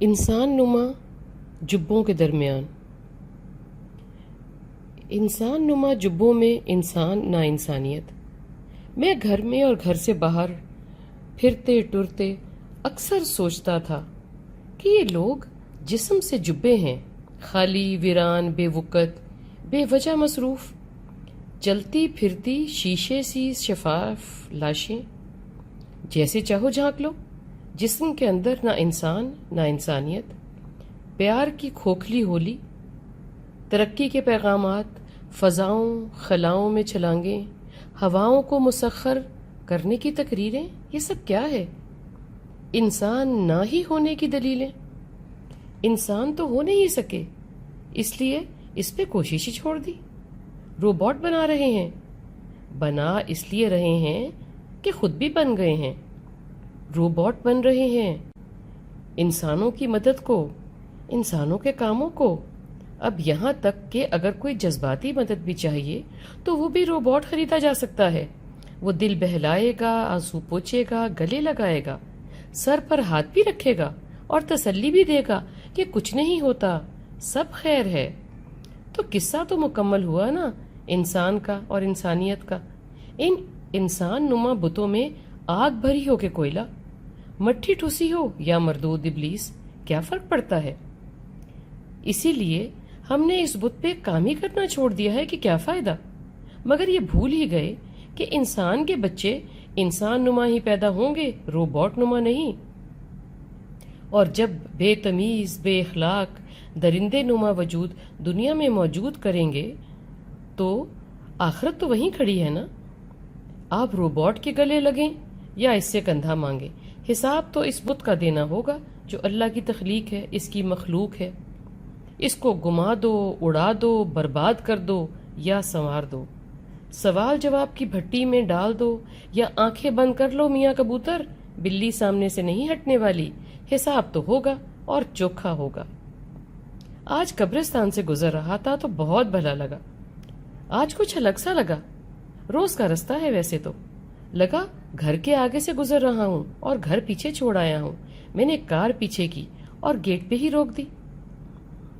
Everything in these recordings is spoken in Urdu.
انسان نما جبوں کے درمیان. انسان نما جبوں میں انسان نا انسانیت. میں گھر میں اور گھر سے باہر پھرتے ٹرتے اکثر سوچتا تھا کہ یہ لوگ جسم سے جبے ہیں، خالی، ویران، بے وقت، بے وجہ مصروف، چلتی پھرتی شیشے سی شفاف لاشیں. جیسے چاہو جھانک لو، جسم کے اندر نہ انسان نہ انسانیت. پیار کی کھوکھلی ہولی، ترقی کے پیغامات، فضاؤں خلاؤں میں چھلانگیں، ہواؤں کو مسخر کرنے کی تقریریں. یہ سب کیا ہے؟ انسان نہ ہی ہونے کی دلیلیں. انسان تو ہو نہیں سکے، اس لیے اس پہ کوشش ہی چھوڑ دی. روبوٹ بنا رہے ہیں. بنا اس لیے رہے ہیں کہ خود بھی بن گئے ہیں. روبوٹ بن رہے ہیں انسانوں کی مدد کو، انسانوں کے کاموں کو. اب یہاں تک کہ اگر کوئی جذباتی مدد بھی چاہیے تو وہ بھی روبوٹ خریدا جا سکتا ہے. وہ دل بہلائے گا، آنسو پوچھے گا، گلے لگائے گا، سر پر ہاتھ بھی رکھے گا اور تسلی بھی دے گا کہ کچھ نہیں ہوتا، سب خیر ہے. تو قصہ تو مکمل ہوا نا انسان کا اور انسانیت کا. ان انسان نما بتوں میں آگ بھری ہو کہ کوئلہ، مٹھی ٹھوسی ہو یا مردود ابلیس، کیا فرق پڑتا ہے؟ اسی لیے ہم نے اس بت پہ کام ہی کرنا چھوڑ دیا ہے کہ کیا فائدہ. مگر یہ بھول ہی گئے کہ انسان کے بچے انسان نما ہی پیدا ہوں گے، روبوٹ نما نہیں. اور جب بے تمیز، بے اخلاق، درندے نما وجود دنیا میں موجود کریں گے تو آخرت تو وہیں کھڑی ہے نا. آپ روبوٹ کے گلے لگیں یا اس سے کندھا مانگیں، حساب تو اس بت کا دینا ہوگا جو اللہ کی تخلیق ہے، اس کی مخلوق ہے. اس کو گما دو، اڑا دو، برباد کر دو یا سنوار دو، سوال جواب کی بھٹی میں ڈال دو یا آنکھیں بند کر لو. میاں کبوتر، بلی سامنے سے نہیں ہٹنے والی. حساب تو ہوگا اور چوکھا ہوگا. آج قبرستان سے گزر رہا تھا تو بہت بھلا لگا. آج کچھ الگ سا لگا. روز کا رستہ ہے ویسے تو. لگا گھر کے آگے سے گزر رہا ہوں اور گھر پیچھے چھوڑ آیا ہوں. میں نے کار پیچھے کی اور گیٹ پہ ہی روک دی.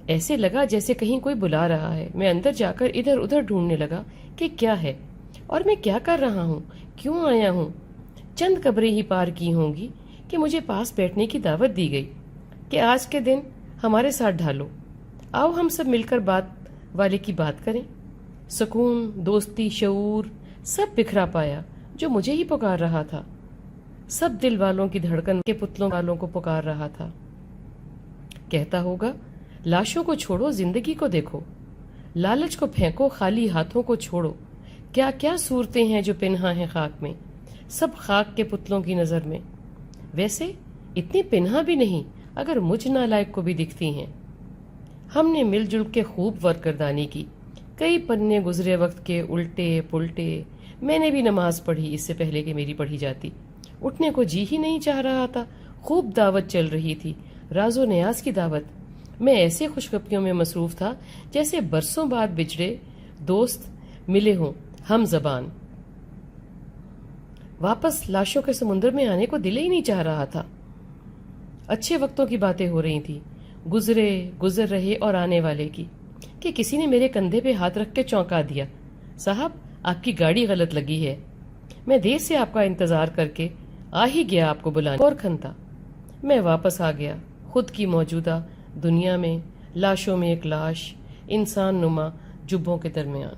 ایسے لگا جیسے کہیں کوئی بلا رہا ہے. میں اندر جا کر ادھر ادھر ڈھونڈنے لگا کہ کیا ہے اور میں کیا کر رہا ہوں، کیوں آیا ہوں. چند قبریں ہی پار کی ہوں گی کہ مجھے پاس بیٹھنے کی دعوت دی گئی کہ آج کے دن ہمارے ساتھ ڈھالو، آؤ ہم سب مل کر بات والے کی بات کریں. سکون، دوستی، شعور سب بکھرا پایا جو مجھے ہی پکار رہا تھا. سب دل والوں کی دھڑکن کے پتلوں والوں کو پکار رہا تھا. کہتا ہوگا لاشوں کو چھوڑو، زندگی کو دیکھو، لالچ کو پھینکو، خالی ہاتھوں کو چھوڑو. کیا کیا صورتیں ہیں جو پنہاں ہیں خاک میں، سب خاک کے پتلوں کی نظر میں. ویسے اتنی پنہاں بھی نہیں اگر مجھ نالائق کو بھی دکھتی ہیں. ہم نے مل جل کے خوب ورکردانی کی. کئی پنے گزرے وقت کے الٹے پلٹے. میں نے بھی نماز پڑھی اس سے پہلے کہ میری پڑھی جاتی. اٹھنے کو جی ہی نہیں چاہ رہا تھا. خوب دعوت چل رہی تھی، راز و نیاز کی دعوت. میں ایسے خوشخبریوں میں مصروف تھا جیسے برسوں بعد بچھڑے دوست ملے ہوں، ہم زبان. واپس لاشوں کے سمندر میں آنے کو دل ہی نہیں چاہ رہا تھا. اچھے وقتوں کی باتیں ہو رہی تھی، گزر رہے اور آنے والے کی، کہ کسی نے میرے کندھے پہ ہاتھ رکھ کے چونکا دیا. صاحب آپ کی گاڑی غلط لگی ہے. میں دیر سے آپ کا انتظار کر کے آ ہی گیا آپ کو بلانے. اور کھنتا میں واپس آ گیا خود کی موجودہ دنیا میں. لاشوں میں ایک لاش، انسان نما جبوں کے درمیان.